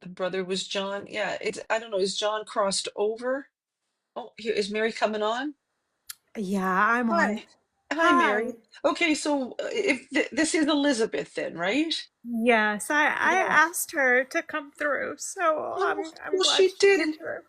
The brother was John. Yeah, I don't know. Is John crossed over? Oh, here is Mary coming on? Yeah, I'm on. Hi. Hi, Hi. Mary. Okay, so if this is Elizabeth then, right? Yes, I Yeah. asked her to come through, so Oh, I'm well, glad she she did. came And through.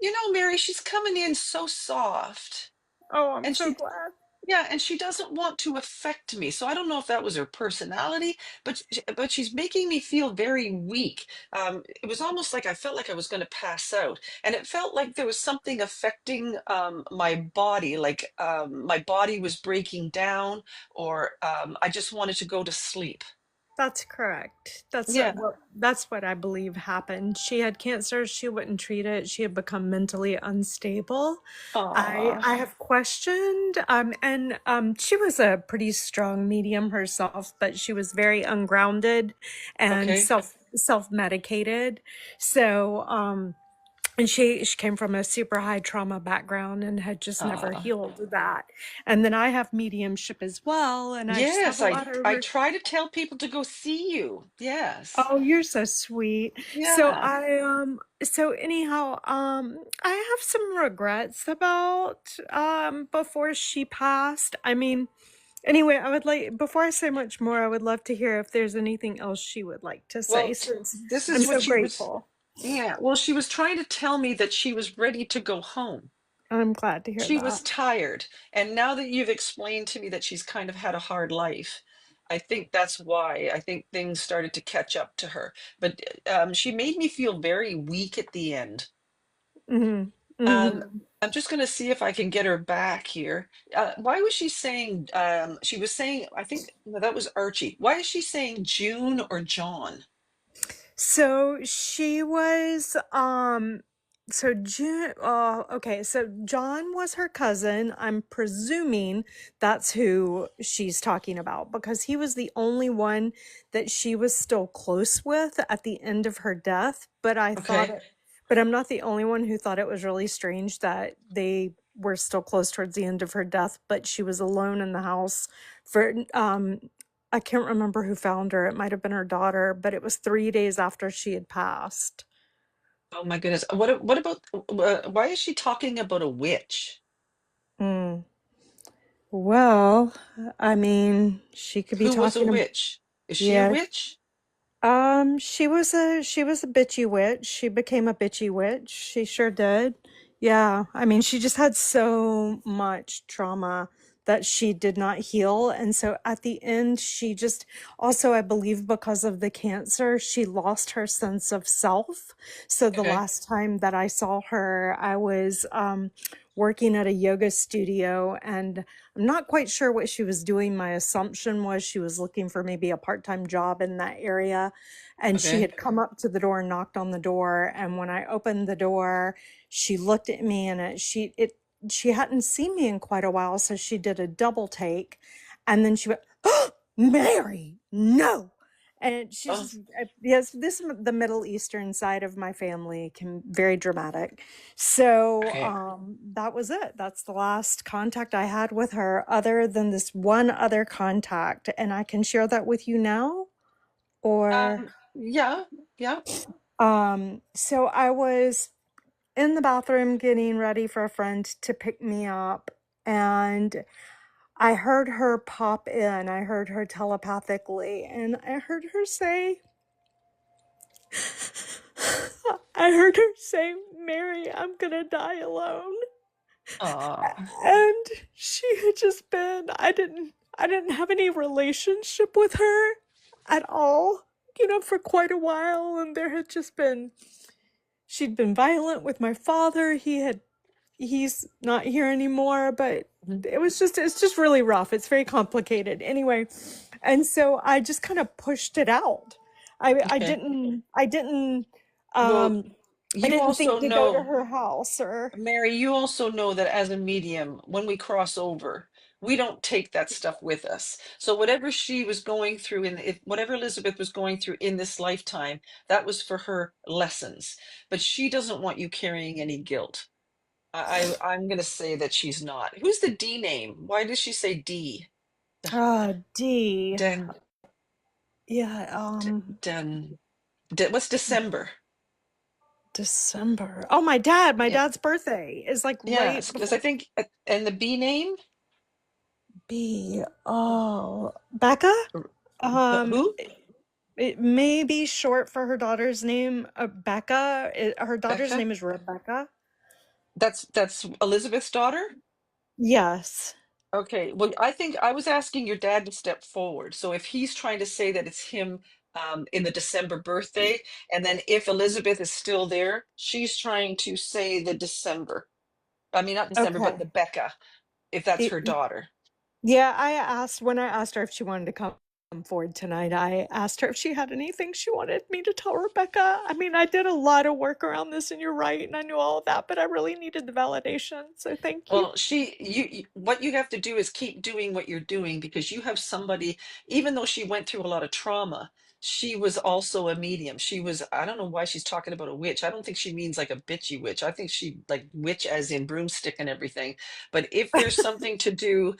you know, Mary, she's coming in so soft. Oh, I'm And so she glad. Yeah, and she doesn't want to affect me. So I don't know if that was her personality, but she's making me feel very weak. It was almost like I felt like I was going to pass out, and it felt like there was something affecting my body, like my body was breaking down, or I just wanted to go to sleep. That's correct. Yeah. That's what I believe happened. She had cancer, she wouldn't treat it. She had become mentally unstable. Aw. I have questioned and she was a pretty strong medium herself, but she was very ungrounded and Okay. self-medicated. So and she came from a super high trauma background and had just never Ah. healed that. And then I have mediumship as well, and I just have Yes, a lot I of. try to tell people to go see you. Yes. Oh, you're so sweet. Yeah. So anyhow, I have some regrets about before she passed. I mean, anyway, I would like before I say much more, I would love to hear if there's anything else she would like to say Well, since this I'm is what so she was. grateful. Yeah, well, she was trying to tell me that she was ready to go home. I'm glad to hear She was that. tired. And now that you've explained to me that she's kind of had a hard life, I think that's why. I think things started to catch up to her. But she made me feel very weak at the end. Hmm. Um, Hmm. I'm just going to see if I can get her back here. Why was she saying, she was saying, I think no, that was Archie. Why is she saying June or John? So she was so June okay, so John was her cousin. I'm presuming that's who she's talking about because he was the only one that she was still close with at the end of her death, Okay, but I'm not the only one who thought it was really strange that they were still close towards the end of her death, but she was alone in the house for I can't remember who found her. It might have been her daughter, but it was 3 days after she had passed. oh my goodness. What about why is she talking about a witch? Mm. Well, I mean, she could be Who was a talking about, witch? Is she a yeah. witch? She was a bitchy witch. She became a bitchy witch. She sure did. Yeah. I mean, she just had so much trauma that she did not heal. And so at the end, she just also, I believe, because of the cancer, she lost her sense of self. So the Okay. last time that I saw her, I was working at a yoga studio and I'm not quite sure what she was doing. My assumption was she was looking for maybe a part-time job in that area, and she Okay. had come up to the door and knocked on the door. And when I opened the door, she looked at me and she hadn't seen me in quite a while. So she did a double take. And then she went, "Oh, Mary, no." And she's Oh, just, yes, this the Middle Eastern side of my family can very dramatic. So okay. that was it. That's the last contact I had with her, other than this one other contact. And I can share that with you now. Or Yeah, yeah. so I was in the bathroom getting ready for a friend to pick me up, and I heard her pop in. I heard her telepathically, and I heard her say, I heard her say, "Mary, I'm gonna die alone." Oh, And she had just been, I didn't have any relationship with her at all, for quite a while. And there had just been, she'd been violent with my father. He's not here anymore, but mhm. it's just really rough. It's very complicated. Anyway, and so I just kind of pushed it out. I Okay. didn't, I didn't, Well, um, I you didn't also think to go to know, her house or, Mary, you also know that as a medium, when we cross over, we don't take that stuff with us. So whatever she was going through if whatever Elizabeth was going through in this lifetime, that was for her lessons. But she doesn't want you carrying any guilt. I'm gonna say that she's not. Who's the D name? Why does she say D? D. Den, Yeah, Den, what's December? December. Oh, my dad. My Yeah, dad's birthday is like right yes, because before I think, and the B name, B. Oh, Becca? Um, who? it may be short for her daughter's name, Becca. Her daughter's Becca? name is Rebecca. That's Elizabeth's daughter? Yes. Okay, well, I think I was asking your dad to step forward. So if he's trying to say that it's him in the December birthday, and then if Elizabeth is still there, she's trying to say the December. I mean, not December, but Okay. the Becca, if that's her It, daughter. yeah, when I asked her if she wanted to come forward tonight, I asked her if she had anything she wanted me to tell Rebecca. I mean, I did a lot of work around this, and you're right, and I knew all of that, but I really needed the validation. So thank you. Well, what you have to do is keep doing what you're doing because you have somebody, even though she went through a lot of trauma, she was also a medium. She was, I don't know why she's talking about a witch. I don't think she means like a bitchy witch. I think she like witch as in broomstick and everything. But if there's something to do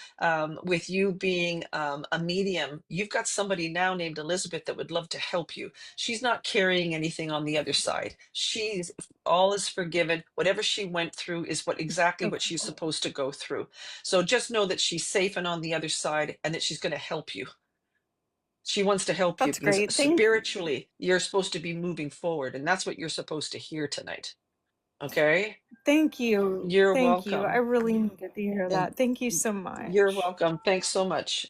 with you being a medium, you've got somebody now named Elizabeth that would love to help you. She's not carrying anything on the other side. She's all is forgiven. Whatever she went through is exactly what Okay. she's supposed to go through. So just know that she's safe and on the other side and that she's going to help you. She wants to help you That's because great. Thank you. spiritually you're supposed to be moving forward, and that's what you're supposed to hear tonight. Okay? Thank you. You're Thank you. I welcome. really needed to hear And that. Thank you y- so you're much. welcome. Thanks so much,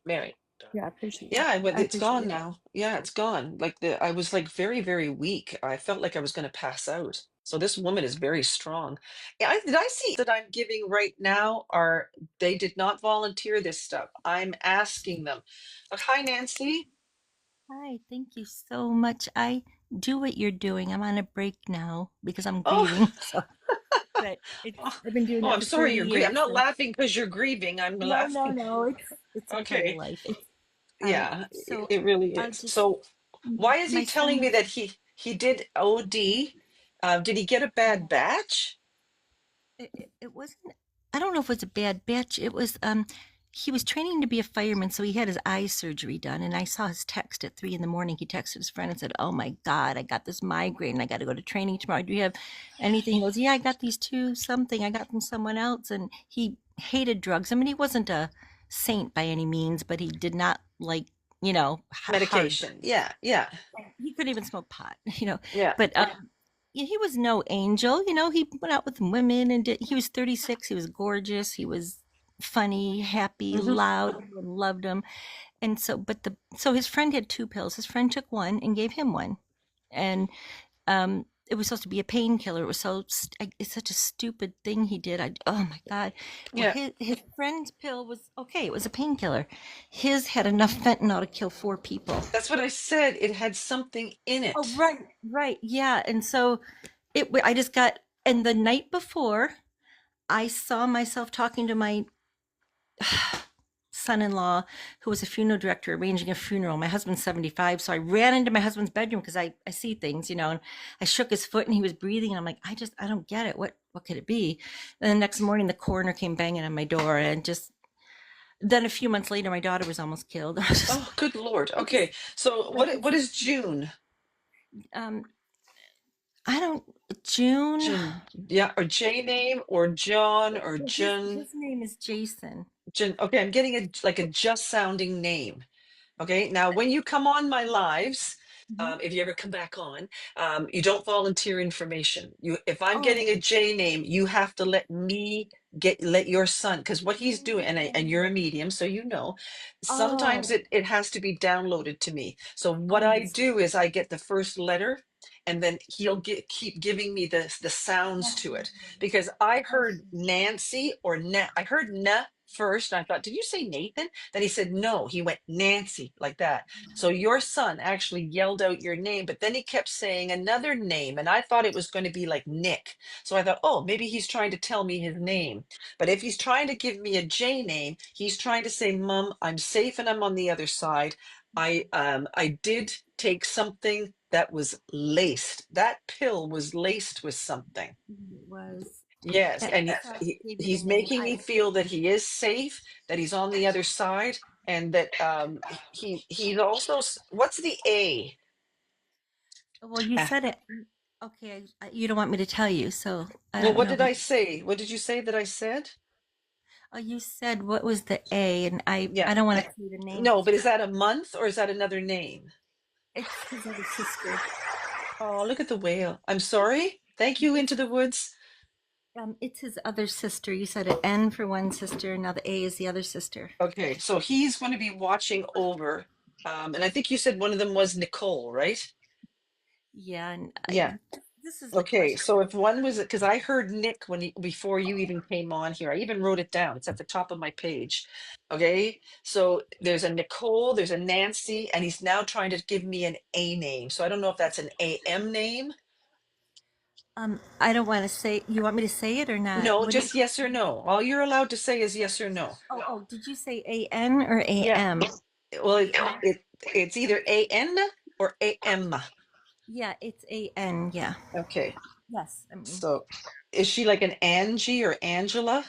Mary. Yeah, I appreciate Yeah, it. I went, I it's appreciate gone it. now. Yeah, it's gone. Like I was like very, very weak. I felt like I was going to pass out. So this woman is very strong. Yeah, did I see that I'm giving right now are they did not volunteer this stuff. I'm asking them. Hi, Nancy. Hi, thank you so much. I do what you're doing. I'm on a break now because I'm Oh, grieving. So, but I've been doing oh, that I'm for sorry 30 you're grieving. I'm years. not So laughing because you're grieving. I'm no, no, laughing. no. It's a part of Okay. life. Yeah, So it really I'll is. just So why is he my telling me son. that he did OD? Did he get a bad batch? It wasn't. I don't know if it was a bad batch. It was. He was training to be a fireman, so he had his eye surgery done. And I saw his text at 3 in the morning. He texted his friend and said, "Oh my God, I got this migraine. I got to go to training tomorrow. Do you have anything?" He goes, "Yeah, I got these two something. I got from someone else." And he hated drugs. I mean, he wasn't a saint by any means, but he did not like hard Medication. drugs. Yeah, yeah, He couldn't even smoke pot, yeah. But yeah, he was no angel. He went out with women and he was 36. He was gorgeous. He was funny, happy, Hmm. loud. Everyone loved him. And so his friend had two pills. His friend took one and gave him one. And it was supposed to be a painkiller. It was it's such a stupid thing he did. Oh my God. Well, Yeah, his friend's pill was okay. It was a painkiller. His had enough fentanyl to kill four people. that's what I said. It had something in Oh, it. right, right. Yeah. And so I just got, and the night before, I saw myself talking to my son-in-law, who was a funeral director, arranging a funeral. My husband's 75, so I ran into my husband's bedroom because I see things, and I shook his foot and he was breathing. And I'm like, I don't get it. What could it be? And the next morning, the coroner came banging on my door, and just then a few months later, my daughter was almost killed. I was just, Oh, good Lord. I just Okay. So like what is June? um, I don't June. June. Yeah, or J name or John or Jun. His name is Jason. Jun. Okay, I'm getting a like a just sounding name. Okay, now when you come on my lives, Mhm. if you ever come back on, you don't volunteer information. If I'm getting Oh, a J name, you have to let your son, because what he's doing, and you're a medium, so sometimes oh, it has to be downloaded to me. So what oh, I do is I get the first letter, and then he'll keep giving me the sounds to it because I heard Nancy or I heard na first, and I thought, did you say Nathan? Then he said no. He went Nancy like that. So your son actually yelled out your name, but then he kept saying another name, and I thought it was going to be like Nick. So I thought, oh, maybe he's trying to tell me his name. But if he's trying to give me a J name, he's trying to say, Mom, I'm safe and I'm on the other side. I did take something that was laced. That pill was laced with something. it was. Yes, That's and how he gave you the he's name. making me feel that he is safe, that he's on the other side, and that he's also what's the A? Well, you Ah, said it. Okay, you don't want me to tell you, so I Well, don't what know. did I say? What did you say that I said? Oh, you said what was the A, and Yeah. I don't want to say the name No, because but is that a month or is that another name? it's his other sister. Oh, look at the whale. I'm sorry. Thank you, Into the Woods. It's his other sister. You said an N for one sister. Now the A is the other sister. Okay, so he's going to be watching over. And I think you said one of them was Nicole, right? Yeah, and Yeah. this is the Okay, question. so if one was, because I heard Nick before you even came on here, I even wrote it down. It's at the top of my page. Okay, so there's a Nicole, there's a Nancy, and he's now trying to give me an A name. So I don't know if that's an AM name. I don't want to say. You want me to say it or not? No, What do you? just yes or no. All you're allowed to say is yes or no. Oh, did you say A-N or Yeah. A-M? Well, it's either AN or AM. Yeah, it's A-N. Yeah. Okay. Yes. So is she like an Angie or Angela?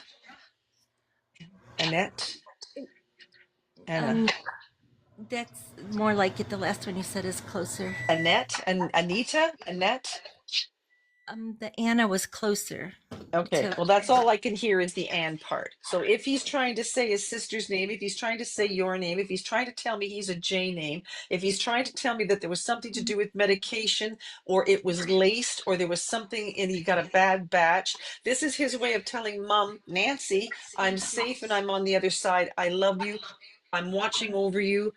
Annette? Anna? um, that's more like it. The last one you said is closer. Annette and Anita? Annette? The Anna was closer Okay, to. well, that's all I can hear is the and part. So if he's trying to say his sister's name, if he's trying to say your name, if he's trying to tell me he's a J name, if he's trying to tell me that there was something to do with medication or it was laced or there was something and he got a bad batch, this is his way of telling Mom, Nancy, I'm safe and I'm on the other side. I love you. I'm watching over you.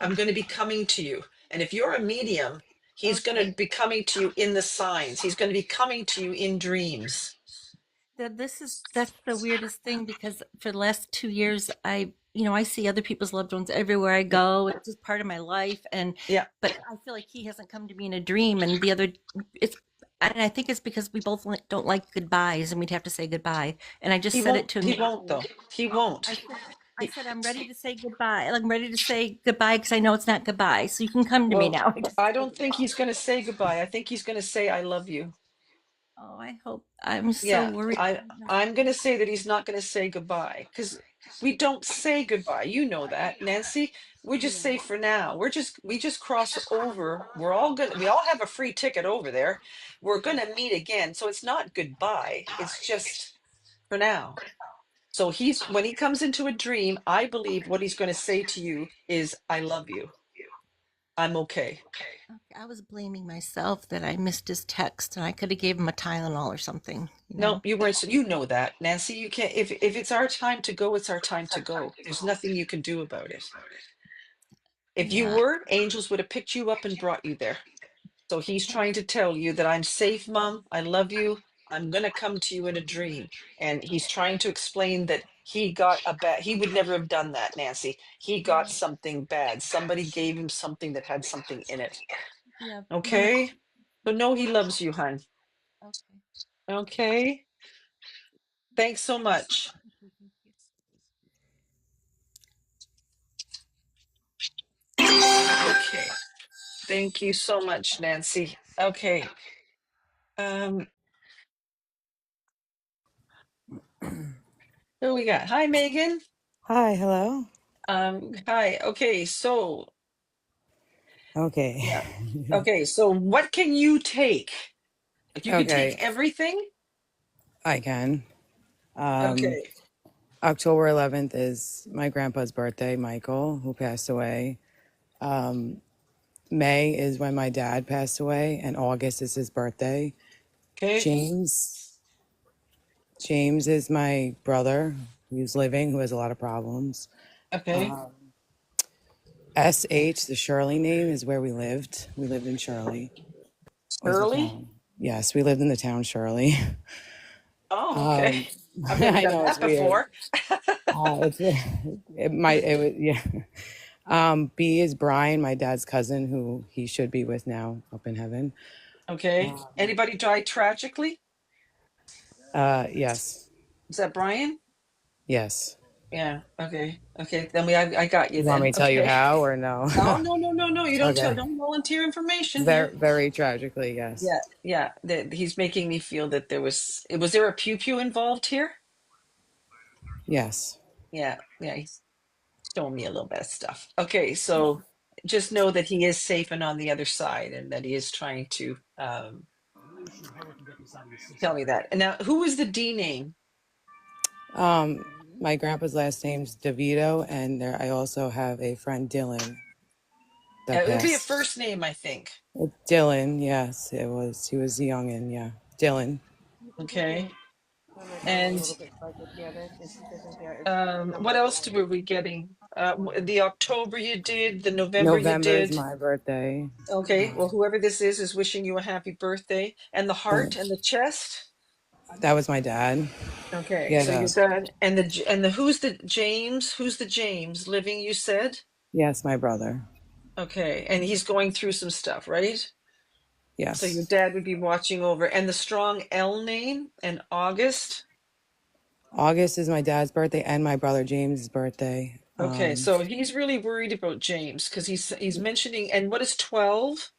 I'm going to be coming to you. And if you're a medium, he's going Okay. to be coming to you in the signs. He's going to be coming to you in dreams. That's the weirdest thing because for the last 2 years, I see other people's loved ones everywhere I go. It's just part of my life, and Yeah, but I feel like he hasn't come to me in a dream. And the other, it's, and I think it's because we both don't like goodbyes, and we'd have to say goodbye. And I just he said it won't. to him He won't yesterday. though. He I won't. said, I He, said I'm ready to say goodbye. Like, I'm ready to say goodbye because I know it's not goodbye. So you can come to me well, now. I just I told don't him. think he's going to say goodbye. I think he's going to say I love you. Oh, I hope. I'm so Yeah, worried. I'm going to say that he's not going to say goodbye because we don't say goodbye. You know that, Nancy. We just Yeah. say for now. We just cross over. We all have a free ticket over there. We're going to meet again. So it's not goodbye. It's just for now. So when he comes into a dream, I believe what he's going to say to you is I love you. I'm okay. Okay, I was blaming myself that I missed his text and I could have gave him a Tylenol or something, you No, know? you weren't. You know that, Nancy. You can't. If it's our time to go, it's our time to go. There's nothing you can do about it. If you Yeah. were, angels would have picked you up and brought you there. So he's trying to tell you that I'm safe, Mom. I love you. I'm gonna come to you in a dream. And he's trying to explain that he got a bad. He would never have done that, Nancy. He got Yeah. something bad. Somebody gave him something that had something in it. Yeah. Okay. So no, he loves you, hon. Okay. Okay. Thanks so much. Okay, thank you. Okay. Thank you so much, Nancy. Okay. Um, who we got? Hi, Megan. Hi, hello. Hi. Okay, so Okay. yeah. Okay, so what can you take? If you could take Okay, everything? I can. Um, Okay. October 11th is my grandpa's birthday, Michael, who passed away. May is when my dad passed away, and August is his birthday. Okay. James, James is my brother who's living, who has a lot of problems. Okay. SH, the Shirley name, is where we lived. We lived in Shirley, was the Shirley? town. Yes, we lived in the town Shirley. Oh, okay. Um, I've never I done know that it's weird. before. It's it might it was yeah. B is Brian, my dad's cousin, who he should be with now up in heaven. Okay. Anybody die tragically? Yes, Is that Brian? yes. Yeah. Okay. Okay. Then I got you You want then. me to tell you Okay. how or no? Oh, no, no, no, no. You don't tell, Okay. don't volunteer information here. Very, very tragically, yes. Yeah, yeah. He's making me feel that was there a pew pew involved here? Yes. Yeah, yeah. He's showing me a little bit of stuff. Okay, so just know that he is safe and on the other side, and that he is trying to. Tell me that. And now, who was the D name? My grandpa's last name's DeVito, and there I also have a friend Dylan that It would be a passed. first name, I think. Dylan, yes, it was. He was young, and yeah, Dylan. Okay. And what else were we getting? The October you did, the November you November is did. my birthday. Okay, well, whoever this is wishing you a happy birthday. And the heart and the chest. That was my dad. Okay, so Yeah, your dad and the who's the James? Who's the James living? You said. yes, my brother. Okay, and he's going through some stuff, right? So your Yes. dad would be watching over. And the strong L name and August. August is my dad's birthday and my brother James's birthday. Okay, so he's really worried about James because he's mentioning. And what is 12?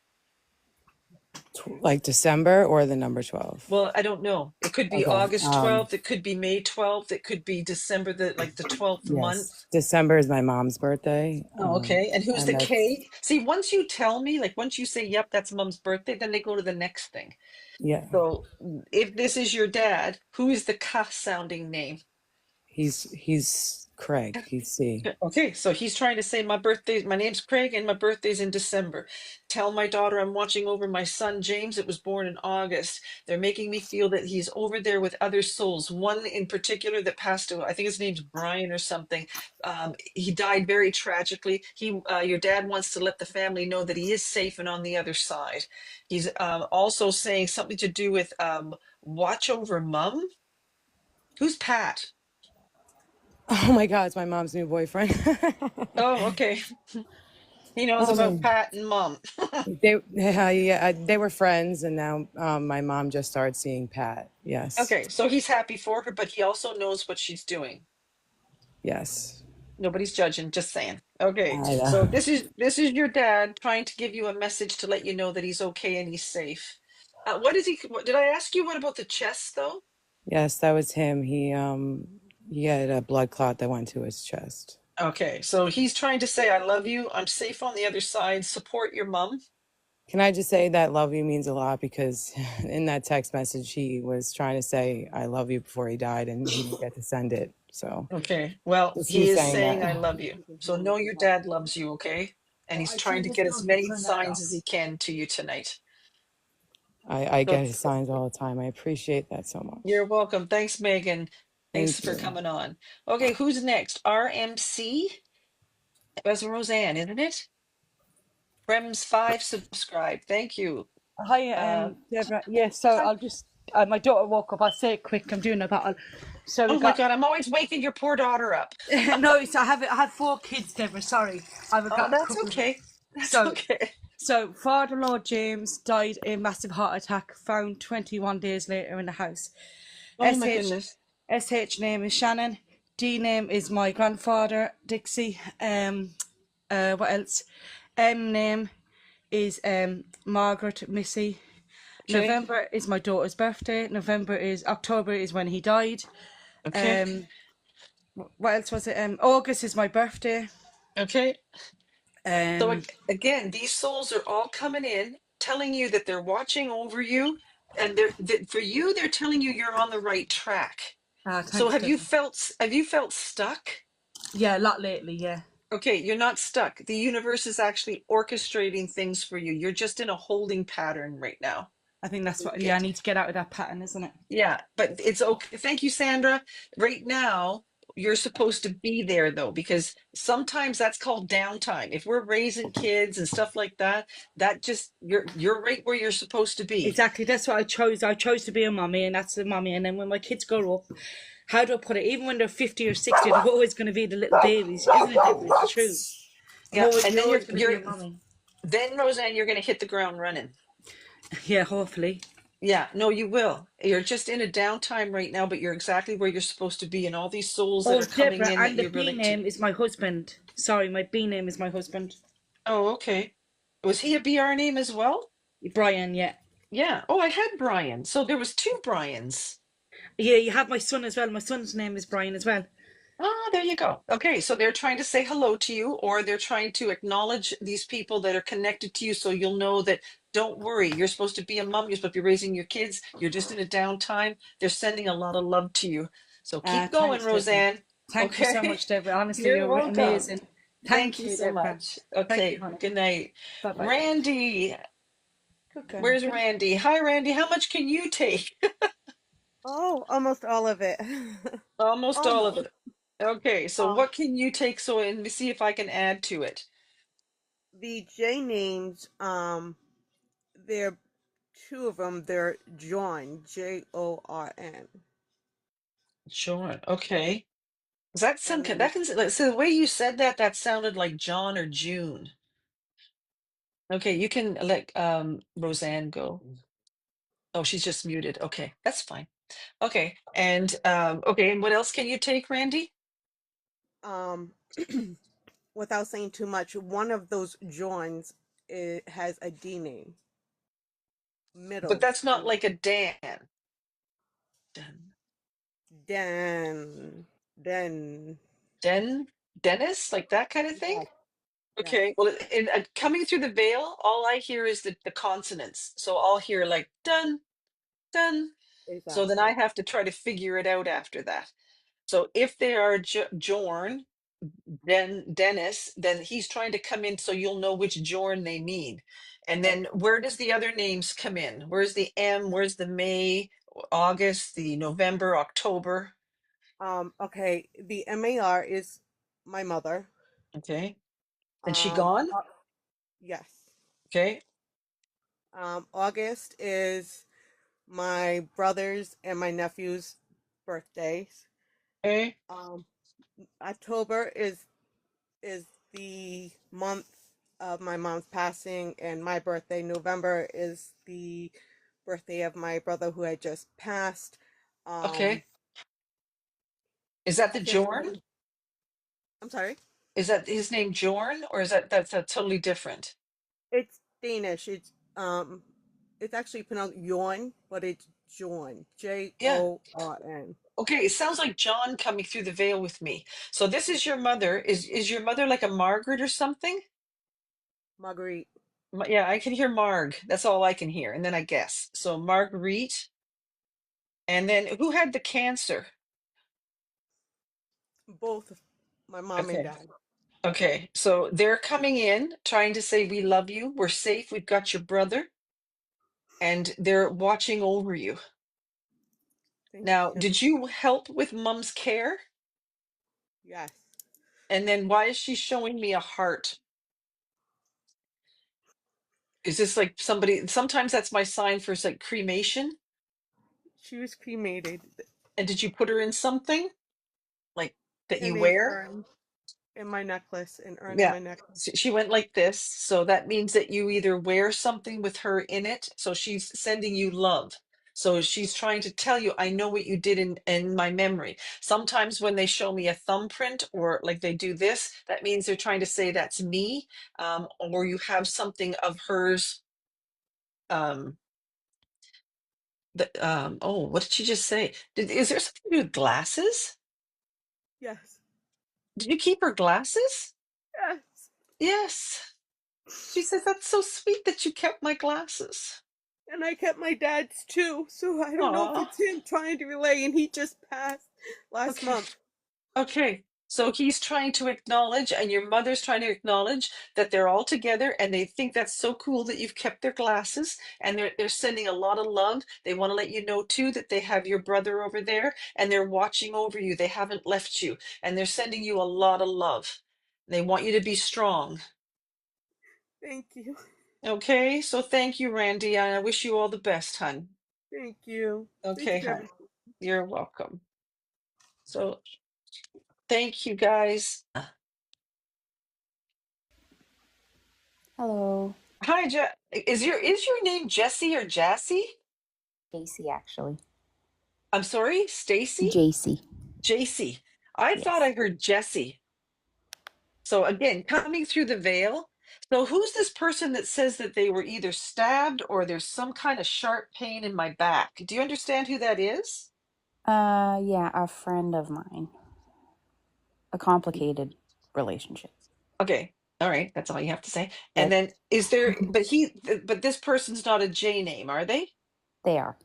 Like December or the number 12. Well, I don't know. It could be Okay. August 12th. It could be May 12th. It could be December, the 12th month. Yes. December is my mom's birthday. Oh, okay. And who's And the that's, K? See, once you tell me, like once you say, yep, that's mom's birthday, then they go to the next thing. yeah, So if this is your dad, who is the K sounding name? he's Craig. He's C. Okay, so he's trying to say my name's Craig and my birthday's in December. Tell my daughter I'm watching over my son James. It was born in August. They're making me feel that he's over there with other souls. One in particular that passed away. I think his name's Brian or something. He died very tragically. Your dad wants to let the family know that he is safe and on the other side. He's also saying something to do with watch over mom. Who's Pat? Oh my God, it's my mom's new boyfriend. Oh, okay. He knows about um, Pat and mom. they were friends, and now my mom just started seeing Pat. Yes, Okay, so he's happy for her, but he also knows what she's doing. yes. Nobody's judging, just saying. Okay, I so know. this is your dad trying to give you a message to let you know that he's okay and he's safe. Did I ask you what about the chest though? Yes, that was him. He had a blood clot that went to his chest. Okay, so he's trying to say, I love you. I'm safe on the other side. Support your mom. Can I just say that love you means a lot, because in that text message he was trying to say I love you before he died, and he didn't get to send it. So Okay, well, just he he's is saying saying, I that. love you. So know your dad loves you, okay? And he's trying to get as many signs as he can to you tonight. I So get his signs all the time. I appreciate that so you're much. welcome. Thanks, Megan. Thanks Thank for you. coming on. Okay, who's next? RMC? That's Roseanne, isn't it? Brems 5 subscribe. Thank you. Hi, Uh, Deborah. Yeah, so hi. I'll just, my daughter woke up. I'll say it quick. I'm doing a battle. So we Oh my got, God, I'm always waking your poor daughter up. no, it's, I have four kids, Deborah. Sorry. I've Oh, got a that's couple. okay. That's So, okay. so father-in-law James died a massive heart attack, found 21 days later in the house. Oh my SH, goodness. SH name is Shannon. D name is my grandfather, Dixie. What else? M name is Margaret Missy. Okay. November is my daughter's birthday. October is when he died. Okay. Um, what else was it? August is my birthday. Okay. So Um, again, these souls are all coming in, telling you that they're watching over you, and for you, they're telling you you're on the right track. So thanks, Deborah. have you felt stuck? Yeah, a lot lately. Yeah, Okay, you're not stuck. The universe is actually orchestrating things for you. You're just in a holding pattern right now. I think that's what. Yeah, Okay. I need to get out of that pattern, isn't it? Yeah, but it's okay. Thank you, Sandra. Right now, you're supposed to be there though, because sometimes that's called downtime. If we're raising kids and stuff like that, that just you're right where you're supposed to be. Exactly. That's what I chose. I chose to be a mummy, and that's the mummy. And then when my kids grow up, how do I put it? Even when they're 50 or 60, they're always going to be the little babies, isn't it, Deborah? It's true. Yeah, and You're then always going to be a mummy. then Roseanne, you're going to hit the ground running. Yeah, hopefully. Yeah, no, you will. You're just in a downtime right now, but you're exactly where you're supposed to be. And all these souls that Oh, are coming Deborah, in that and the you're B really to. name is my husband. Sorry, my B name is my husband. Oh, okay. Was he a BR name as well? Brian, yeah. Yeah. Oh, I had Brian. So there was two Brians. Yeah, you have my son as well. My son's name is Brian as well. Ah, there you go. Okay, so they're trying to say hello to you, or they're trying to acknowledge these people that are connected to you, so you'll know that don't worry, you're supposed to be a mom, you're supposed to be raising your kids, you're just in a downtime. They're sending a lot of love to you. So keep going, Thanks, Deborah. Roseanne. Thank you so Okay. much, Deborah. Honestly, You're you're welcome. amazing. Thank Thank you you, so Deborah. much. Thank you, Okay, honey. good night. Bye bye. Randy, Good girl. where's Randy? Hi, Randy. How much can you take? Oh, almost all of it. Almost all of Almost. it. Okay, so Um, what can you take? So, and let me see if I can add to it. the J names, there are two of them. They're Jorn, Jorn. Sure. Okay. Does that And sound then that can like, so the way you said that, that sounded like John or June. Okay, you can let Roseanne go. Oh, she's just muted. Okay, that's fine. Okay, and okay, and what else can you take, Randy? um, without saying too much, one of those Jorns it has a D name, But middle that's not name. like a Dan. Dan. Den, Den. Dennis, like that kind of thing? Yes, yes, Okay, well, in coming through the veil, all I hear is the consonants. So I'll hear like dun, dun. So then I exactly. have to try to figure it out after that. So if they are Jorn, then Dennis, then he's trying to come in so you'll know which Jorn they mean. And then Okay. where does the other names come in? Where's the M? Where's the May, August, the November, October? Okay. The MAR is my mother. Okay. And she Um, gone? uh, yes. Okay. August is my brother's and my nephew's birthdays. Okay. Um, October is the month of my mom's passing and my birthday. November is the birthday of my brother who had just passed. Um, Okay. Is that the Jorn? February. I'm sorry. Is that his name Jorn, or is that's a totally different? It's Danish. It's actually pronounced Jorn, but it's Jorn. Yeah. Jorn. Okay, it sounds like John coming through the veil with me. So this is your mother. Is your mother like a Margaret or something? Marguerite. Yeah, I can hear Marg. That's all I can hear. And then I guess. So Marguerite. And then who had the cancer? Both my mom and Okay. dad. Okay. So they're coming in trying to say, we love you. We're safe. We've got your brother. And they're watching over you. Thank Now, you. did you help with mom's care? Yes. And then why is she showing me a heart? Is this like somebody? Sometimes that's my sign for like cremation. She was cremated And did you put her in something like that you in a wear? urn in my necklace, an urn in Yeah. my necklace. She went like this. So that means that you either wear something with her in it. So she's sending you love. So she's trying to tell you, I know what you did in my memory. Sometimes when they show me a thumbprint or like they do this, that means they're trying to say that's me, or you have something of hers. Um, oh, what did she just say? Is there something to do with glasses? Yes. Did you keep her glasses? Yes. Yes. She says, that's so sweet that you kept my glasses. And I kept my dad's too, so I don't know if Aw. it's him trying to relay, and he just passed last Okay. month. Okay. So he's trying to acknowledge, and your mother's trying to acknowledge that they're all together, and they think that's so cool that you've kept their glasses, and they're sending a lot of love. They want to let you know too that they have your brother over there, and they're watching over you. They haven't left you, and they're sending you a lot of love. They want you to be strong. Thank you. Okay. So thank you, Randy. And I wish you all the best, hun. Thank you. Thank you Okay, for hun. everything. You're welcome. So thank you guys. Hello, Hi, is your name Jesse or Jassy? JC actually. I'm sorry, Stacy? JC. JC. I thought Yes. I heard Jesse. So again, coming through the veil. So who's this person that says that they were either stabbed or there's some kind of sharp pain in my back? Do you understand who that is? Yeah, a friend of mine. a complicated relationship. Okay. All right. That's all you have to say. And That then is there, but this person's not a J name, are they? they are.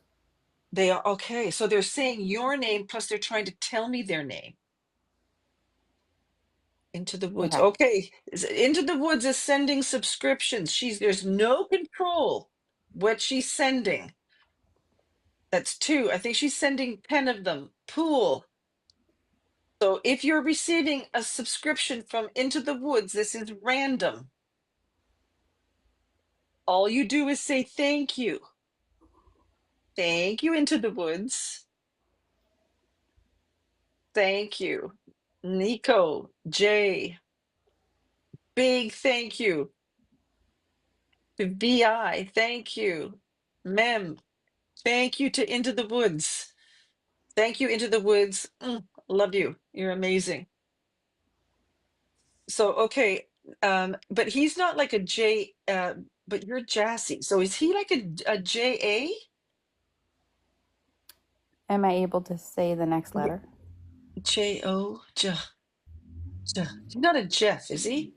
They are. Okay. So they're saying your name, plus they're trying to tell me their name. Into the Woods. Okay. Okay. Into the Woods is sending subscriptions. There's no control what she's sending. That's two. I think she's sending 10 of them. Pool. So if you're receiving a subscription from Into the Woods, this is random. All you do is say thank you. Thank you, Into the Woods. Thank you. Nico, Jay, big thank you. To VI, thank you. Mem, thank you to Into the Woods. Thank you, Into the Woods. Love you. You're amazing. So, okay. But he's not like a J, but you're Jassy. So is he like a JA? Am I able to say the next Yeah, letter? J-O, He's not a Jeff, is he?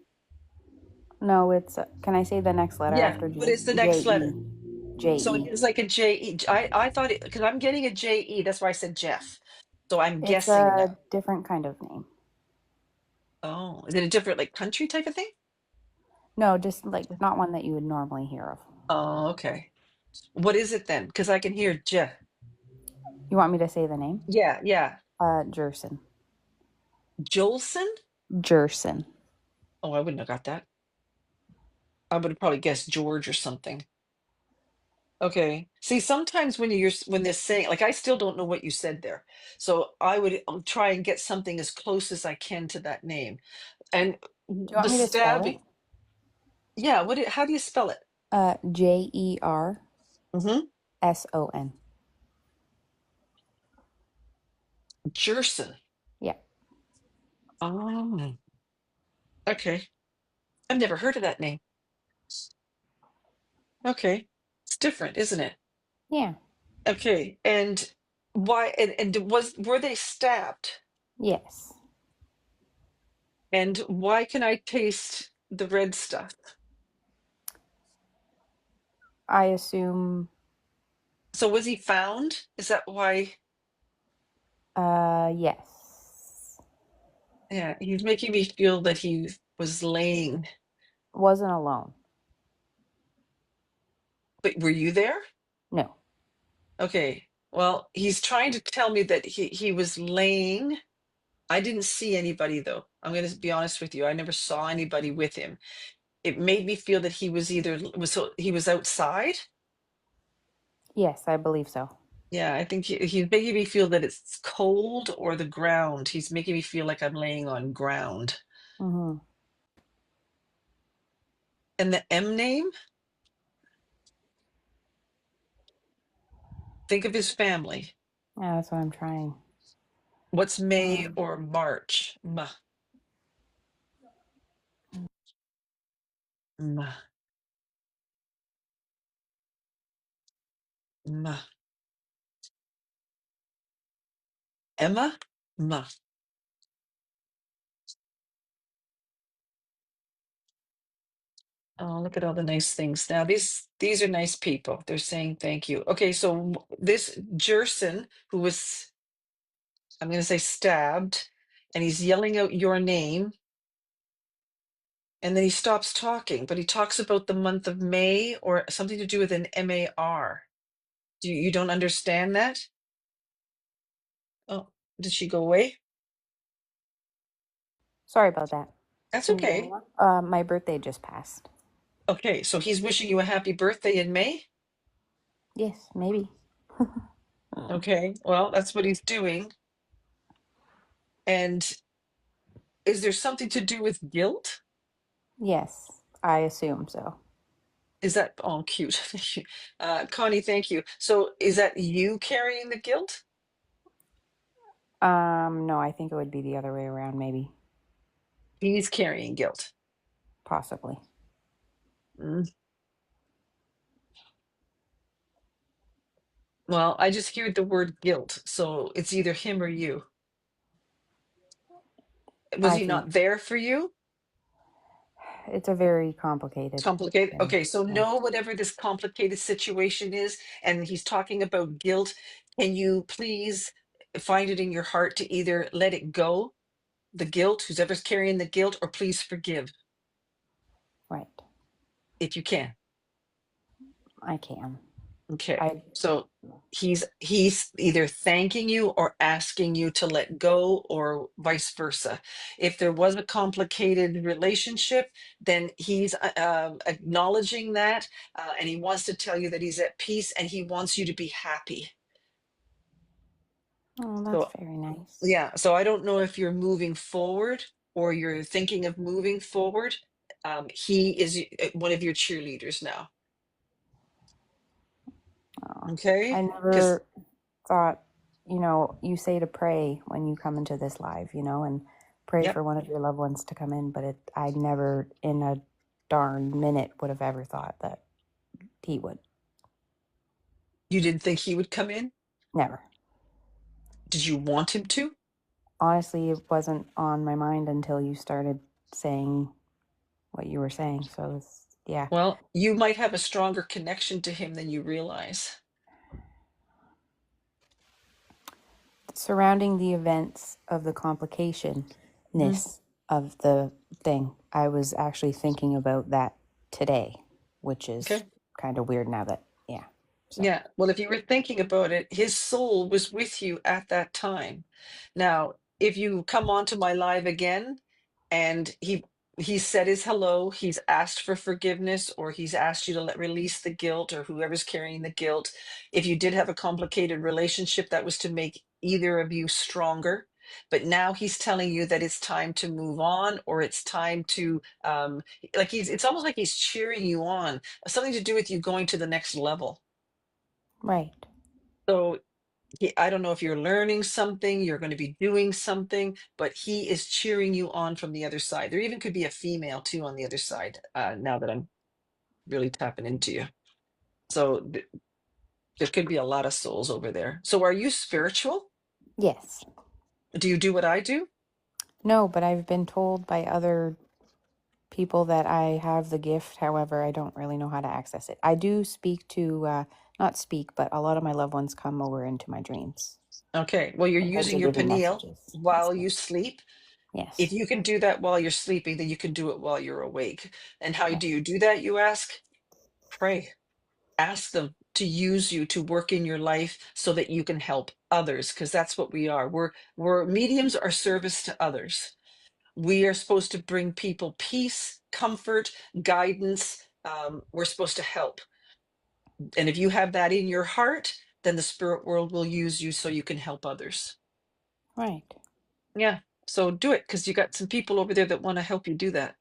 No, it's. Can I say the next letter Yeah, after J? but it's the J next E. letter. J So it E. is like a J-E. I thought it, because I'm getting a J-E. That's why I said Jeff. So I'm It's guessing a that. different kind of name. Oh, is it a different like country type of thing? No, just like not one that you would normally hear of. Oh, okay. What is it then? Because I can hear Jeff. You want me to say the name? Yeah, yeah. Jerson. Jolson? Jerson. Oh, I wouldn't have got that. I would have probably guessed George or something. Okay. See, sometimes when they're saying, like, I still don't know what you said there. So I would try and get something as close as I can to that name. And Do you the want me to spell it? stabbing. Yeah, how do you spell it? Jerson. Mm-hmm. Jerson. Yeah. Oh, okay. I've never heard of that name. Okay. It's different, isn't it? Yeah. Okay. And why and were they stabbed? Yes. And why can I taste the red stuff? I assume. So was he found? Is that why? Yes. Yeah, he's making me feel that he was laying. Wasn't alone. But were you there? No. Okay. Well, he's trying to tell me that he was laying. I didn't see anybody though. I'm going to be honest with you. I never saw anybody with him. It made me feel that he was he was outside. Yes, I believe so. Yeah, I think he's making me feel that it's cold or the ground. He's making me feel like I'm laying on ground. Mm-hmm. And the M name, think of his family. Yeah, that's what I'm trying. What's May Um, or March? Ma, ma. Emma? Ma. Oh, look at all the nice things. Now these are nice people. They're saying thank you. Okay, so this Jerson, who was, I'm going to say stabbed, and he's yelling out your name, and then he stops talking, but he talks about the month of May or something to do with an MAR. You don't understand that? Oh, did she go away? Sorry about that. That's Can you hear me okay. now? My birthday just passed. Okay, so he's wishing you a happy birthday in May? Yes, maybe. Okay, well, that's what he's doing. And is there something to do with guilt? Yes, I assume so. Is that, oh, cute. Thank you. Connie, thank you. So is that you carrying the guilt? No, I think it would be the other way around, maybe. He's carrying guilt. Possibly. Mm. Well, I just hear the word guilt. So it's either him or you. Was I he think not there for you? it's a very complicated Complicated. thing. Okay, so Yeah. know whatever this complicated situation is, and he's talking about guilt. Can you please find it in your heart to either let it go, the guilt, whoever's carrying the guilt, or please forgive Right. if you can. I can. Okay. I So he's either thanking you or asking you to let go or vice versa. If there was a complicated relationship, then he's acknowledging that, and he wants to tell you that he's at peace and he wants you to be happy. Oh, that's So very nice. yeah, so I don't know if you're moving forward or you're thinking of moving forward. He is one of your cheerleaders now. Oh, I Okay, because never thought, you say to pray when you come into this live, and pray yep, for one of your loved ones to come in, but I never in a darn minute would have ever thought that he would. you didn't think he would come in. Never. Did you want him to? Honestly, it wasn't on my mind until you started saying what you were saying. So yeah. Well, you might have a stronger connection to him than you realize. Surrounding the events of the complication Mhm. ness of the thing, I was actually thinking about that today, which is Okay. kind of weird now that, yeah. So, Yeah. Well, if you were thinking about it, his soul was with you at that time. Now, if you come onto my live again and he said his hello, he's asked for forgiveness, or he's asked you to release the guilt, or whoever's carrying the guilt. If you did have a complicated relationship, that was to make either of you stronger. But now he's telling you that it's time to move on, or it's time to like it's almost like he's cheering you on, something to do with you going to the next level. right. So I don't know if you're learning something, you're going to be doing something, but he is cheering you on from the other side. There even could be a female too on the other side. Now that I'm really tapping into you, so there could be a lot of souls over there. So are you spiritual? Yes. Do you do what I do? No, but I've been told by other people that I have the gift. However, I don't really know how to access it. I do speak to, not speak, but a lot of my loved ones come over into my dreams. Okay. Well, you're Sometimes using they your give me pineal messages and while stuff. you sleep. If Yes. you can do that while you're sleeping, then you can do it while you're awake. And how do Yes. you do that, you ask? Pray. Ask them to use you to work in your life so that you can help others, because that's what we are. We're mediums are service to others. We are supposed to bring people peace, comfort, guidance. We're supposed to help. And if you have that in your heart, then the spirit world will use you so you can help others. Right. Yeah. So do it, because you got some people over there that want to help you do that.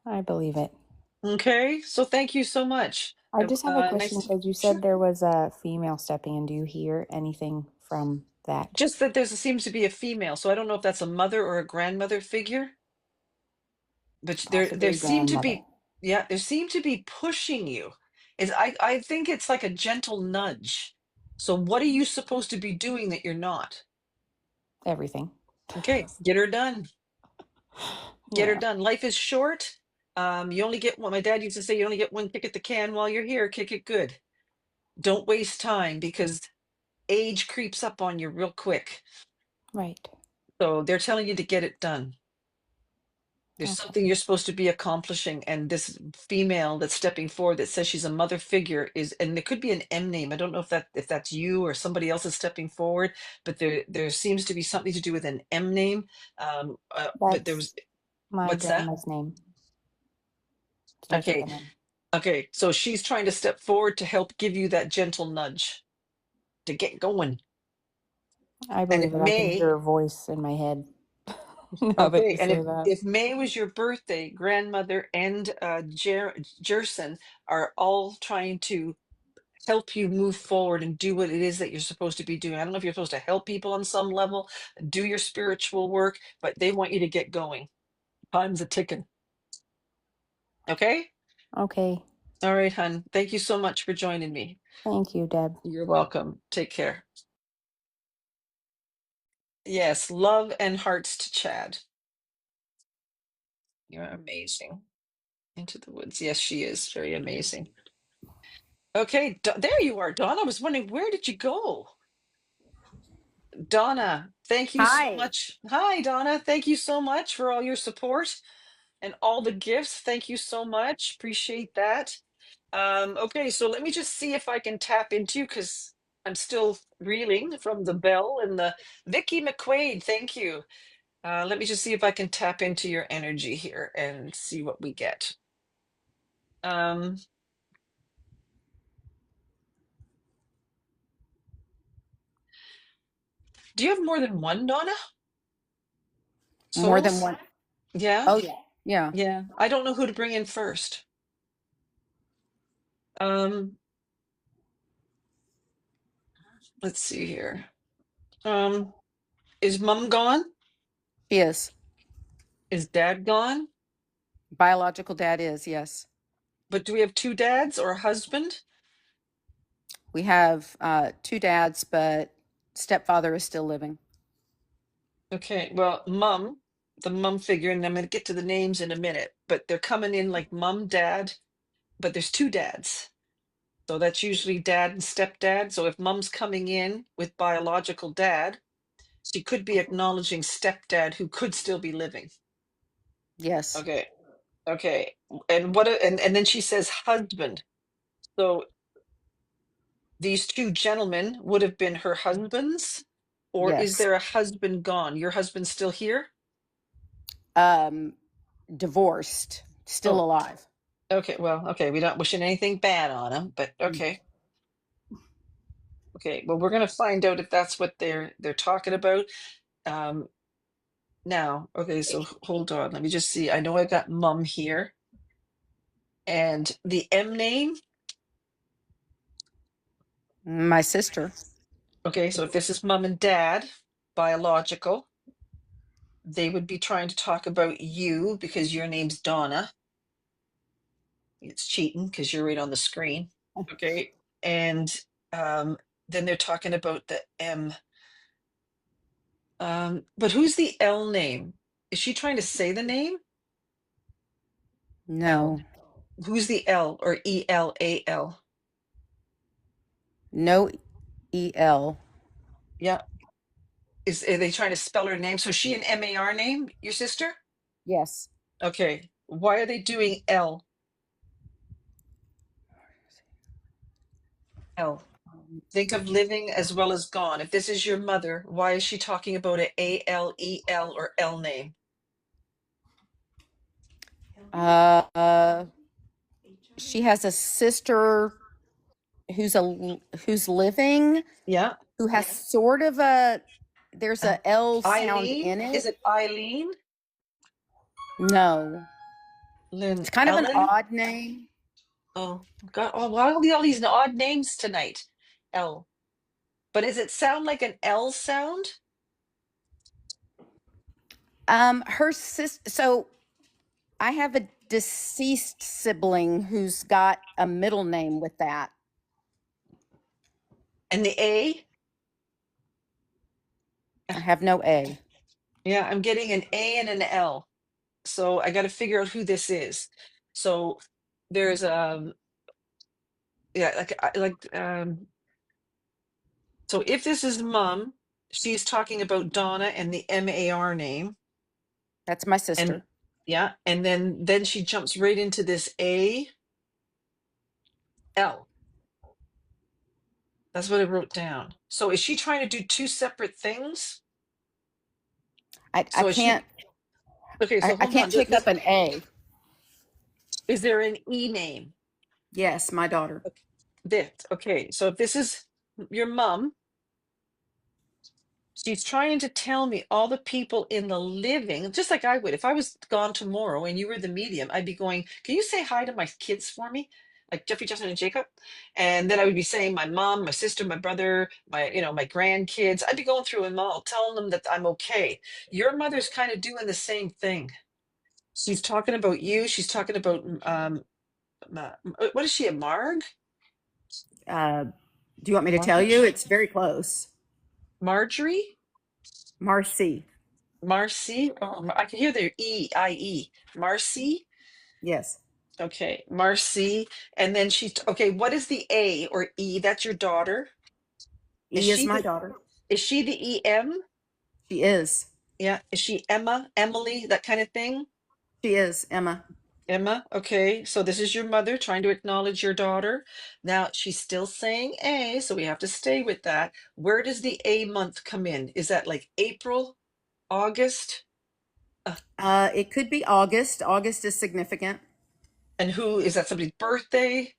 I believe it. Okay. So thank you so much. I just have a question Nice to, because you sure. said there was a female stepping in. Do you hear anything from that? Just that there seems to be a female. So I don't know if that's a mother or a grandmother figure, but there Possibly seem to grandmother. be, yeah, there seem to be pushing you. Is I think it's like a gentle nudge. So what are you supposed to be doing that you're not? Everything. Okay, get her done. Get her Yeah. done. Life is short. You only get one. My dad used to say, you only get one kick at the can while you're here. Kick it good. Don't waste time, because age creeps up on you real quick. Right. So they're telling you to get it done. There's Okay. something you're supposed to be accomplishing, and this female that's stepping forward that says she's a mother figure is, and it could be an M name. I don't know if that's you or somebody else is stepping forward, but there seems to be something to do with an M name. But there was, That's my what's that? grandma's name. Starts with Okay, an M. okay. So she's trying to step forward to help give you that gentle nudge to get going. I And believe if it. I can hear May, a voice in my head now that okay, you and say that. if May was your birthday, grandmother and Jerson are all trying to help you move forward and do what it is that you're supposed to be doing. I don't know if you're supposed to help people on some level, do your spiritual work, but they want you to get going. Time's a ticking. Okay? Okay. All right, hun. Thank you so much for joining me. Thank you, Deb. You're welcome. Take care. Yes, love and hearts to Chad. You're amazing. Into the woods. Yes, she is very amazing. Okay, there you are, Donna. I was wondering, where did you go? Donna, thank you so Hi. much. Hi, Donna. Thank you so much for all your support and all the gifts. Thank you so much. Appreciate that. Okay, so let me just see if I can tap into you because I'm still reeling from the bell and the Vicky McQuaid. Thank you. Let me just see if I can tap into your energy here and see what we get. Um, do you have more than one, Donna? More than Souls? one. Yeah, Oh, yeah. Yeah. yeah. I don't know who to bring in first. Um, let's see here. Um, is mom gone? He is. Is dad gone? Biological dad is, yes. But do we have two dads or a husband? We have two dads, but stepfather is still living. Okay, well, mom, the mom figure, and I'm going to get to the names in a minute, but they're coming in like mom, dad, but there's two dads. So that's usually dad and stepdad. So if mom's coming in with biological dad, she could be acknowledging stepdad who could still be living. Yes. Okay. Okay. And and then she says husband. So these two gentlemen would have been her husbands, or is Yes. there a husband gone? Your husband's still here? Um, divorced, still Oh, alive. okay. Well, okay. We're not wishing anything bad on him, but okay. Okay. Well, we're gonna find out if that's what they're talking about. Um, now, okay, so hold on. Let me just see. I know I got mum here. And the M name. My sister. Okay, so if this is mom and dad, biological, they would be trying to talk about you because your name's Donna. It's cheating because you're right on the screen. Okay. And um, then they're talking about the M. But who's the L name? Is she trying to say the name? L. No. Who's the L or ELAL? No EL. Yeah. Are they trying to spell her name? So she an MAR name, your sister? Yes. Okay. Why are they doing L? L. Think of living as well as gone. If this is your mother, why is she talking about a ALEL or L name? Uh, she has a sister who's living, Yeah. who has sort of there's a L sound Eileen? in Is it. it Eileen? No. Lynn It's kind of an Ellen? odd name. Oh God. Oh, why are all these odd names tonight? L. But does it sound like an L sound? Her sister. So I have a deceased sibling who's got a middle name with that. And the A? I have no A. Yeah, I'm getting an A and an L. So I got to figure out who this is. So there's yeah, so if this is mom, she's talking about Donna and the MAR name. That's my And sister. yeah, and then she jumps right into this AL. That's what I wrote down. So is she trying to do two separate things? I So is she can't okay, so I hold can't on. pick up an A. Is there an E name? Yes, my daughter. This. Okay, so if this is your mom, she's trying to tell me all the people in the living, just like I would. If I was gone tomorrow and you were the medium, I'd be going, can you say hi to my kids for me? Like Jeffrey, Justin, and Jacob. And then I would be saying my mom, my sister, my brother, my grandkids. I'd be going through them all, telling them that I'm okay. Your mother's kind of doing the same thing. She's talking about you. She's talking about what is she, a Marg? Do you want me to tell you? Marge? It's very close. Marjorie? Marcy. Marcy. Oh, I can hear the E-I-E. Marcy. Yes. Okay, Marcy. And then she's okay. What is the A or E? That's your daughter. Is E is she my the daughter. E-M? She is. Yeah. Is she Emma, Emily, that kind of thing? She is, Emma. Emma. Okay. So this is your mother trying to acknowledge your daughter. Now she's still saying A, so we have to stay with that. Where does the A month come in? Is that like April, August? It could be August. August is significant. And who is that? Somebody's birthday?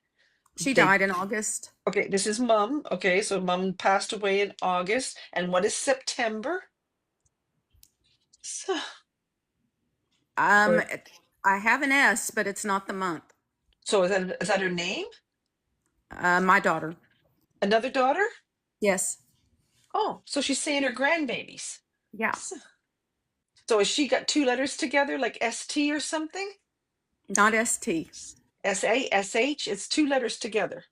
She They died in August. okay, this is mom. Okay, so mom passed away in August. And what is September? So, Um, or- I have an S, but it's not the month. so is that her name? My daughter. Another daughter? Yes. Oh, so she's saying her grandbabies. Yeah. So has she got two letters together like ST or something? Not ST. SASH? It's two letters together.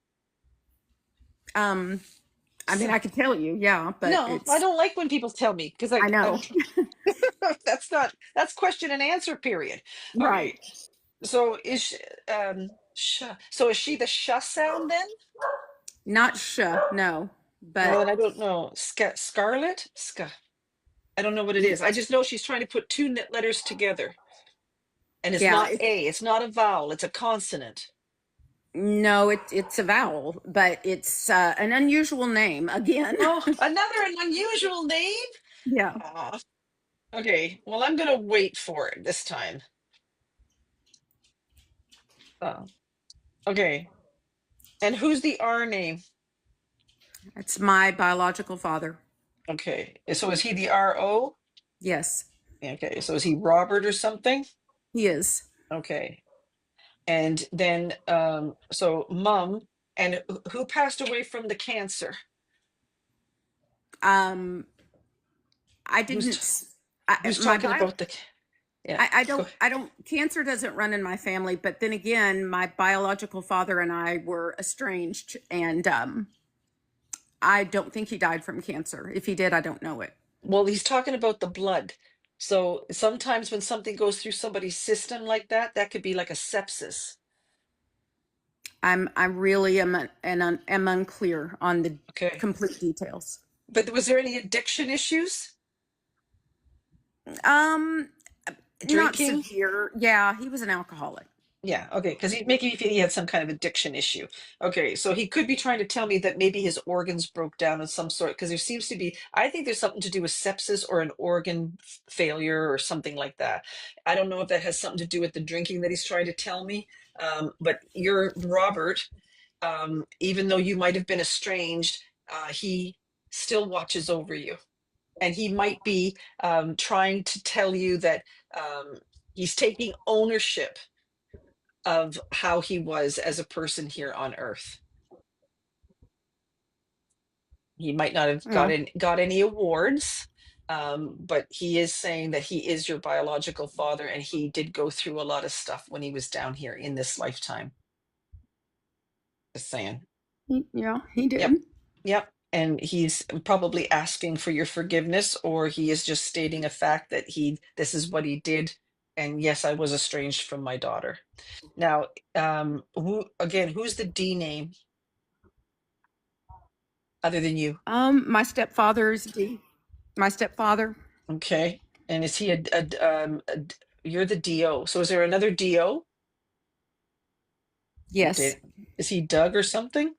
I mean, I could tell you, yeah, but No, I it's, don't like when people tell me because I I'm know. that's question and answer period. Right. Okay, so so is she the sh sound then? Not no, Well, but then I don't know. Scarlet? I don't know what it is. I just know she's trying to put two letters together. And it's yeah, not A, it's not a vowel, it's a consonant. no, it's a vowel, but it's an unusual name again. Oh, another an unusual name? Yeah. Aw. Okay, well, I'm gonna wait for it this time. Oh, okay. And who's the R name? It's my biological father. Okay, so is he the RO? Yes, Okay, so is he Robert or something? he is. Okay. And then, so mom, and who passed away from the cancer? Um, I Who's t- didn't, who's my talking about the, yeah, go. I don't, cancer doesn't run in my family, but then again, my biological father and I were estranged, and I don't think he died from cancer. If he did, I don't know it. Well, he's talking about the blood. So sometimes when something goes through somebody's system like that, that could be like a sepsis. I really am unclear on the Okay. complete details. But was there any addiction issues? Um, Not Drinking? severe. Yeah, he was an alcoholic. Yeah, okay, because he making me feel he had some kind of addiction issue. Okay, so he could be trying to tell me that maybe his organs broke down of some sort, because there seems to be, I think there's something to do with sepsis or an organ failure or something like that. I don't know if that has something to do with the drinking that he's trying to tell me. But you're Robert, even though you might have been estranged, he still watches over you. And he might be trying to tell you that he's taking ownership of how he was as a person here on earth. He might not have Yeah. got any awards, but he is saying that he is your biological father, and he did go through a lot of stuff when he was down here in this lifetime. Just saying. Yeah, he did. Yep. Yep. And he's probably asking for your forgiveness, or he is just stating a fact that this is what he did. And yes, I was estranged from my daughter. Now, who's the D name other than you? My stepfather's D. My stepfather. Okay. And is he you're the DO. So is there another DO? Yes. Is he Doug or something?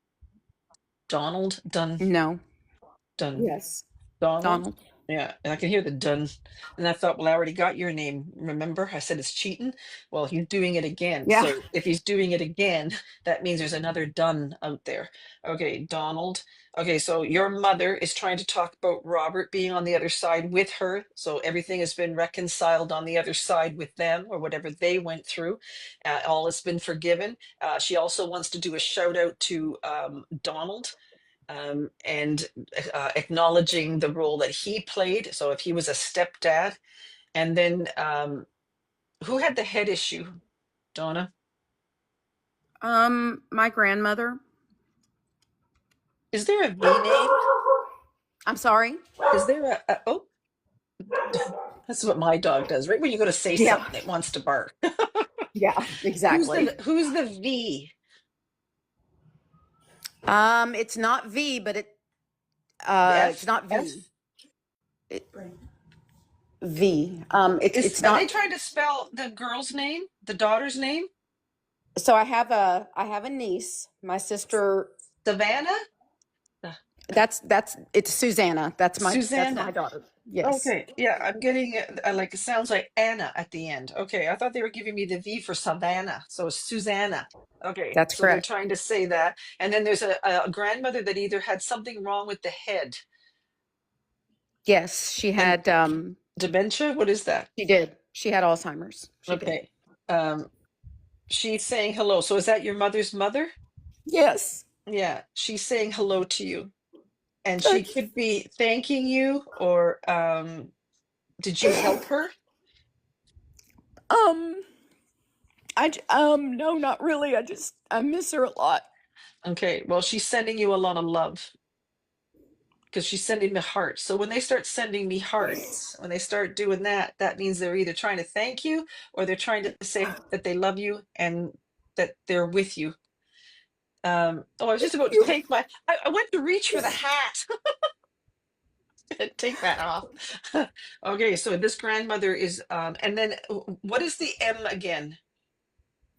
Donald? No. Dun. Yes. Donald? Donald. Yeah, and I can hear the dun. And I thought, well, I already got your name. Remember? I said it's cheating. Well, he's doing it again. Yeah. So if he's doing it again, that means there's another dun out there. Okay, Donald. Okay, so your mother is trying to talk about Robert being on the other side with her. So everything has been reconciled on the other side with them, or whatever they went through. All has been forgiven. She also wants to do a shout out to Donald, and acknowledging the role that he played. So if he was a stepdad, and then who had the head issue, Donna? My grandmother. Is there a V name? I'm sorry. Is there oh, That's what my dog does. Right when you go to say Yeah. something, it wants to bark. Yeah, exactly. Who's the V? It's not V, but The it's F? not F? V. It, V. It's Are they not. trying to spell the girl's name, the daughter's name? So I have a niece. My sister. Savannah? Uh, It's Susanna. That's my Susanna. daughter. Yes, Okay, yeah, I'm getting like it sounds like Anna at the end. Okay, I thought they were giving me the V for Savannah, so it's Susanna. Okay, that's so they're correct. trying to say that, and then there's a grandmother that either had something wrong with the head Yes, she and had. dementia. What is that? She did. She had Alzheimer's. She did. Okay, um, she's saying hello. So is that your mother's mother? Yes. Yeah, she's saying hello to you, and she That's, could be thanking you, or did you help her? um. No, not really. I miss her a lot. Okay, well, she's sending you a lot of love because she's sending me hearts. So when they start sending me hearts, when they start doing that, that means they're either trying to thank you or they're trying to say that they love you and that they're with you. Oh, I was just about to You. take I went to reach for the hat. Take that off. Okay, so this grandmother is, and then what is the M again?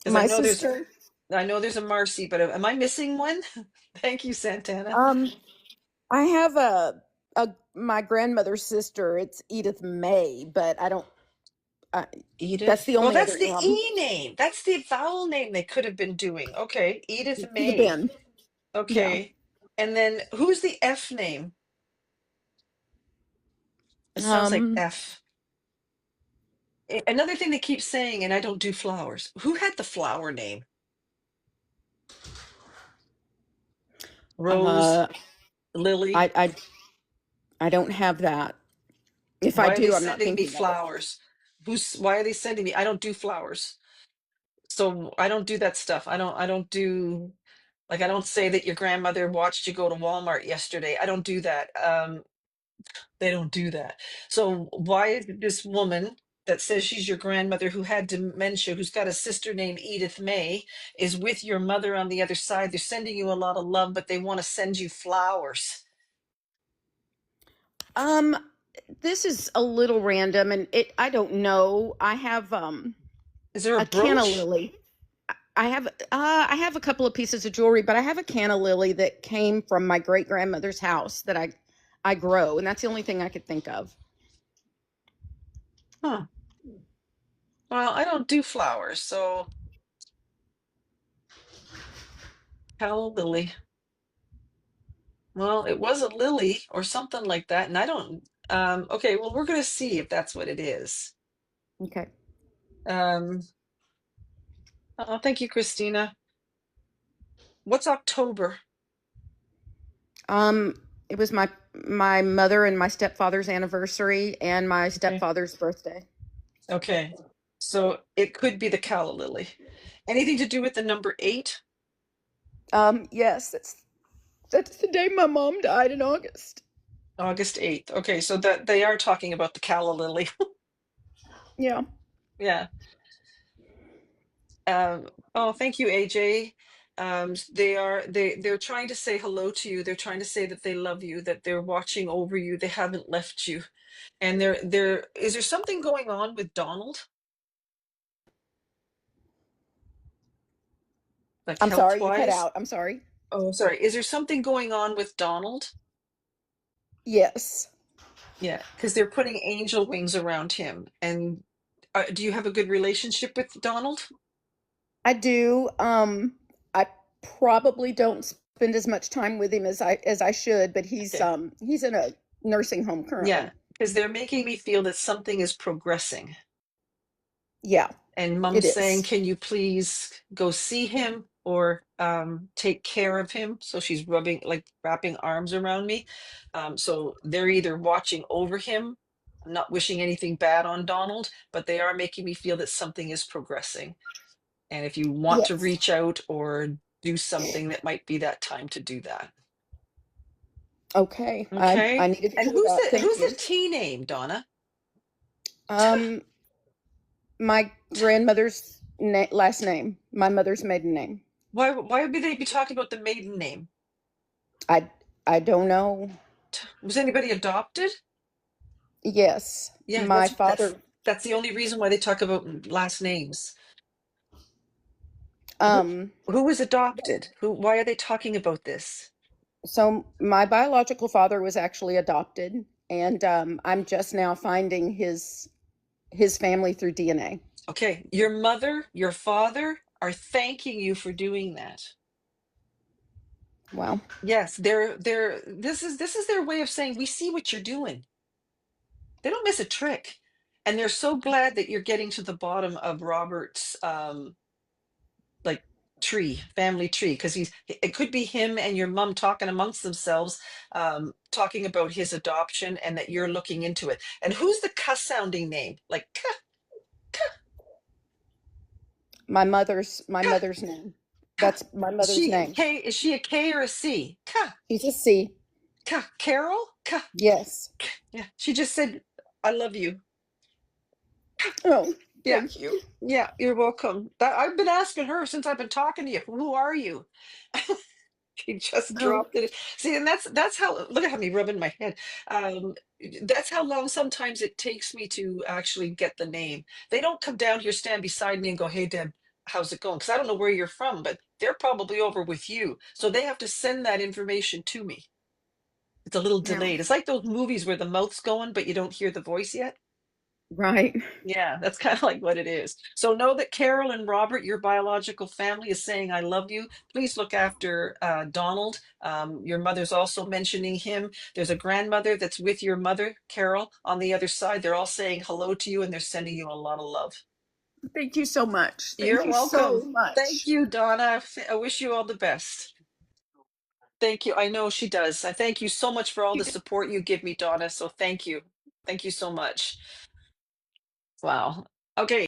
Because My sister. I know there's a Marcy, but am I missing one? Thank you, Santana. I have a my grandmother's sister. It's Edith May, but I don't. That's Edith. the Well, only that's other the M. E name. That's the vowel name they could have been doing. Okay, Edith Could have May. been. Yeah. Okay. And then who's the F name? It sounds like Um. F. Another thing they keep saying, and I don't do flowers. Who had the flower name? Rose, Uh. Lily. I don't have that. If I Why are they do, I'm not sending me thinking of it. flowers? Why are they sending me? I don't do flowers. So I don't do that stuff. I don't do like I don't say that your grandmother watched you go to Walmart yesterday. I don't do that. They don't do that. So why is this woman that says she's your grandmother who had dementia, who's got a sister named Edith May, is with your mother on the other side? They're sending you a lot of love, but they want to send you flowers. Um. This is a little random, and I don't know. I have Is there a a canna brooch? lily. I have a couple of pieces of jewelry, but I have a canna lily that came from my great grandmother's house that I grow, and that's the only thing I could think of. Huh. Well, I don't do flowers, so calla lily. Well, it was a lily or something like that, and I don't. Okay, well, we're gonna see if that's what it is. Okay. Um, oh, thank you, Christina. What's October? It was my mother and my stepfather's anniversary and my Okay. stepfather's birthday. Okay. So it could be the calla lily. Anything to do with the number 8? Yes, that's the day my mom died in August. August 8th. Okay, so that they are talking about the calla lily. Yeah. Yeah. Oh, thank you, AJ. They're trying to say hello to you. They're trying to say that they love you, that they're watching over you. They haven't left you. And there is there something going on with Donald? Like I'm health sorry, you cut wise? out. I'm sorry. Oh, sorry. Is there something going on with Donald? Yes, Yeah, because they're putting angel wings around him. And do you have a good relationship with Donald? I do. I probably don't spend as much time with him as I should, but Okay. he's in a nursing home Yeah, currently. because they're making me feel that something is progressing. Yeah, And it mom's saying, is. can you please go see him or take care of him? So she's wrapping arms around me. So they're either watching over him, not wishing anything bad on Donald, but they are making me feel that something is progressing. And if you want to Yes. reach out or do something, that might be that time to do that. Okay. I Okay. needed to And hear that. Thank who's the you. T name, Donna? Um, my grandmother's last name, my mother's maiden name. Why would they be talking about the maiden name? I I don't know. Was anybody adopted? Yes, Yeah, my father. that's the only reason why they talk about last names. Who Um, who was adopted? Why are they talking about this? so my biological father was actually adopted, and I'm just now finding his family through DNA. Okay, your mother, your father are thanking you for doing that. Wow. Yes, this is their way of saying we see what you're doing. They don't miss a trick. And they're so glad that you're getting to the bottom of Robert's like family tree, because it could be him and your mom talking amongst themselves, talking about his adoption, and that you're looking into it. And who's the cuss sounding name? Like My mother's name. Ka. That's my Is mother's she name. K? Is she a K or a C? Ka, She's a C. Ka, Carol? Ka. Yes. Yeah, she just said, I love you. Oh, Yeah, thank you. yeah, you're welcome. That I've been asking her since I've been talking to you. Who are you? She just Oh, dropped it. See, and that's how, look at me rubbing my head. Um, that's how long sometimes it takes me to actually get the name. They don't come down here, stand beside me and go, "Hey, Deb, how's it going?" Because I don't know where you're from, but they're probably over with you. So they have to send that information to me. It's a little yeah. delayed. It's like those movies where the mouth's going, but you don't hear the voice yet. Right. Yeah, that's kind of like what it is. So know that Carol and Robert, your biological family, is saying, I love you. Please look after Donald. Your mother's also mentioning him. There's a grandmother that's with your mother, Carol, on the other side. They're all saying hello to you, and they're sending you a lot of love. Thank you so much. Thank You're you so welcome. Thank much. you, Donna. I wish you all the best. Thank you. I know she does. I thank you so much for all the support you give me, Donna. So thank you. Thank you so much. Wow. Okay.